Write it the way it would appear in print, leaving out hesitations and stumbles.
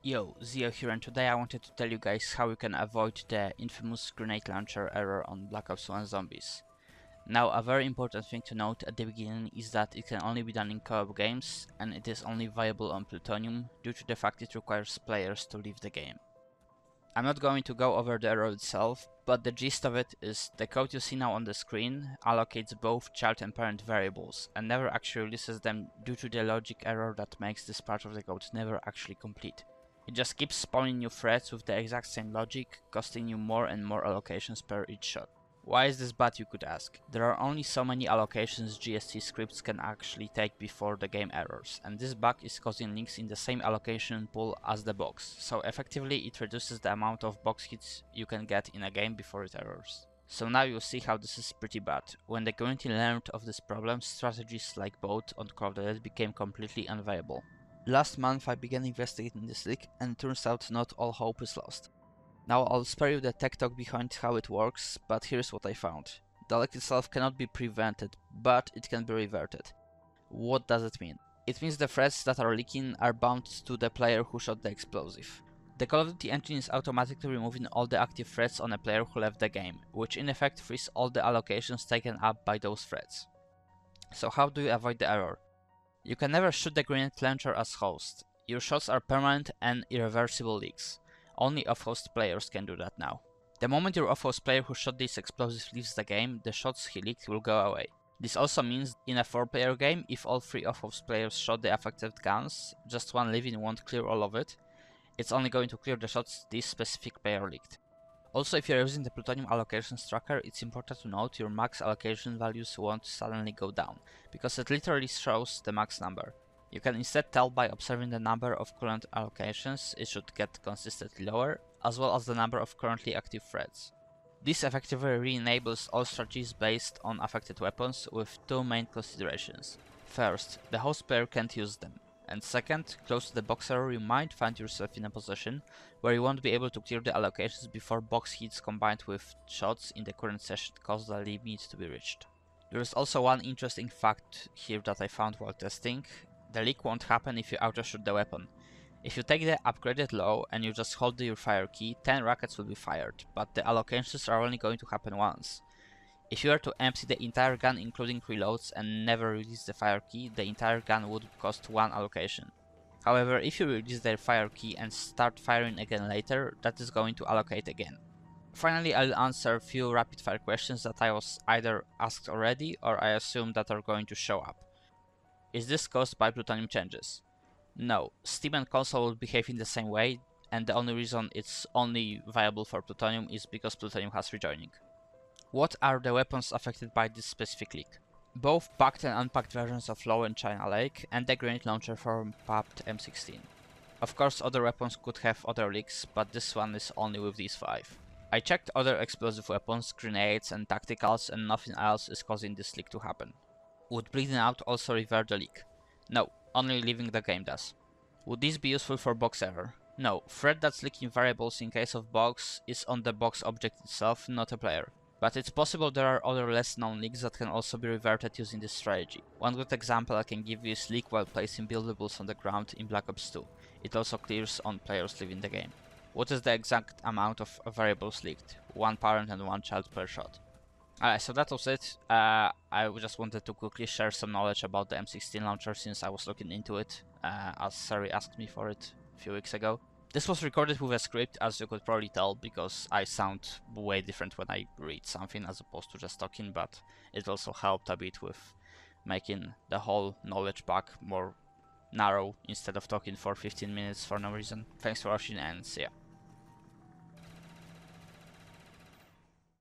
Yo, Zio here, and today I wanted to tell you guys how you can avoid the infamous grenade launcher error on Black Ops 1 Zombies. Now, a very important thing to note at the beginning is that it can only be done in co-op games, and it is only viable on Plutonium due to the fact it requires players to leave the game. I'm not going to go over the error itself, but the gist of it is the code you see now on the screen allocates both child and parent variables and never actually releases them due to the logic error that makes this part of the code never actually complete. It just keeps spawning new threads with the exact same logic, costing you more and more allocations per each shot. Why is this bad, you could ask? There are only so many allocations GST scripts can actually take before the game errors, and this bug is causing links in the same allocation pool as the box, so effectively it reduces the amount of box hits you can get in a game before it errors. So now you'll see how this is pretty bad. When the community learned of this problem, strategies like both on Call of the Dead became completely unviable. Last month I began investigating this leak, and it turns out not all hope is lost. Now I'll spare you the tech talk behind how it works, but here's what I found. The leak itself cannot be prevented, but it can be reverted. What does it mean? It means the threads that are leaking are bound to the player who shot the explosive. The Call of Duty engine is automatically removing all the active threads on a player who left the game, which in effect frees all the allocations taken up by those threads. So how do you avoid the error? You can never shoot the grenade launcher as host. Your shots are permanent and irreversible leaks. Only off-host players can do that now. The moment your off-host player who shot this explosive leaves the game, the shots he leaked will go away. This also means in a 4-player game, if all 3 off-host players shot the affected guns, just one leaving won't clear all of it. It's only going to clear the shots this specific player leaked. Also, if you're using the Plutonium allocations tracker, it's important to note your max allocation values won't suddenly go down, because it literally shows the max number. You can instead tell by observing the number of current allocations, it should get consistently lower, as well as the number of currently active threads. This effectively re-enables all strategies based on affected weapons with 2 main considerations. First, the host player can't use them. And second, close to the box error, you might find yourself in a position where you won't be able to clear the allocations before box hits combined with shots in the current session cause the limit to be reached. There is also one interesting fact here that I found while testing. The leak won't happen if you auto-shoot the weapon. If you take the upgraded low and you just hold your fire key, 10 rockets will be fired, but the allocations are only going to happen once. If you were to empty the entire gun including reloads and never release the fire key, the entire gun would cost 1 allocation. However, if you release the fire key and start firing again later, that is going to allocate again. Finally, I'll answer a few rapid fire questions that I was either asked already or I assume that are going to show up. Is this caused by Plutonium changes? No, Steam and console will behave in the same way, and the only reason it's only viable for Plutonium is because Plutonium has rejoining. What are the weapons affected by this specific leak? Both packed and unpacked versions of Low and China Lake, and the grenade launcher from packed M16. Of course, other weapons could have other leaks, but this one is only with these 5. I checked other explosive weapons, grenades and tacticals, and nothing else is causing this leak to happen. Would bleeding out also revert the leak? No, only leaving the game does. Would this be useful for box error? No, thread that's leaking variables in case of box is on the box object itself, not a player. But it's possible there are other less known leaks that can also be reverted using this strategy. One good example I can give you is leak while placing buildables on the ground in Black Ops 2. It also clears on players leaving the game. What is the exact amount of variables leaked? 1 parent and 1 child per shot. Alright, so that was it. I just wanted to quickly share some knowledge about the M16 launcher since I was looking into it, as Sari asked me for it a few weeks ago. This was recorded with a script, as you could probably tell, because I sound way different when I read something as opposed to just talking, but it also helped a bit with making the whole knowledge pack more narrow instead of talking for 15 minutes for no reason. Thanks for watching and see ya.